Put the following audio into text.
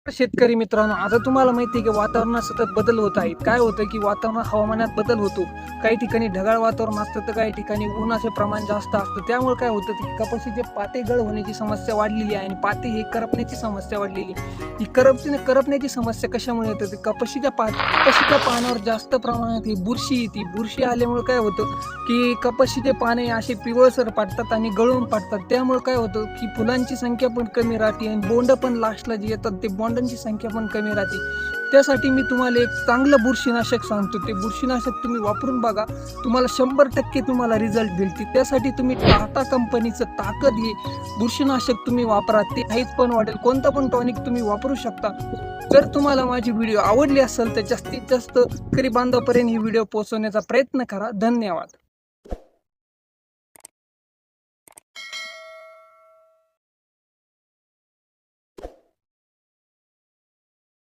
शेतकरी मित्रांनो, आता तुम्हाला माहिती आहे की वातावरणात सतत बदल होत आहेत. काय होतं की हवामानात बदल होतो. काही ठिकाणी ढगाळ वातावरण असतं, तर काही ठिकाणी उन्हाचे प्रमाण जास्त असतं. त्यामुळे काय होतं की कपाशीचे पाते गळ होण्याची समस्या वाढलेली आहे आणि पाते हे करपण्याची समस्या वाढलेली आहे. ही करपण्याची समस्या कशामुळे येते? कपाशीच्या पानावर जास्त प्रमाणात ही बुरशी येते. बुरशी आल्यामुळे काय होतं की कपाशीचे पाने असे पिवळसर पडतात आणि गळून पडतात. त्यामुळे काय होतं की फुलांची संख्या पण कमी राहते आणि बोंड पण लास्टला जे येतात ते बोंडांची संख्या पण कमी राहते. त्यासाठी मी तुम्हाला एक चांगलं बुरशीनाशक सांगतो. ते बुरशीनाशक तुम्ही वापरून बघा. तुम्हाला 100% तुम्हाला रिझल्ट भेटतील. त्यासाठी तुम्ही टाटा कंपनीचं ताकद हे बुरशीनाशक तुम्ही वापरा. ते काहीच पण वाटेल. कोणतं पण टॉनिक तुम्ही वापरू शकता. जर तुम्हाला माझी व्हिडिओ आवडली असेल तर जास्तीत जास्त शेतकरी बांधवापर्यंत ही व्हिडिओ पोहोचवण्याचा प्रयत्न करा. धन्यवाद.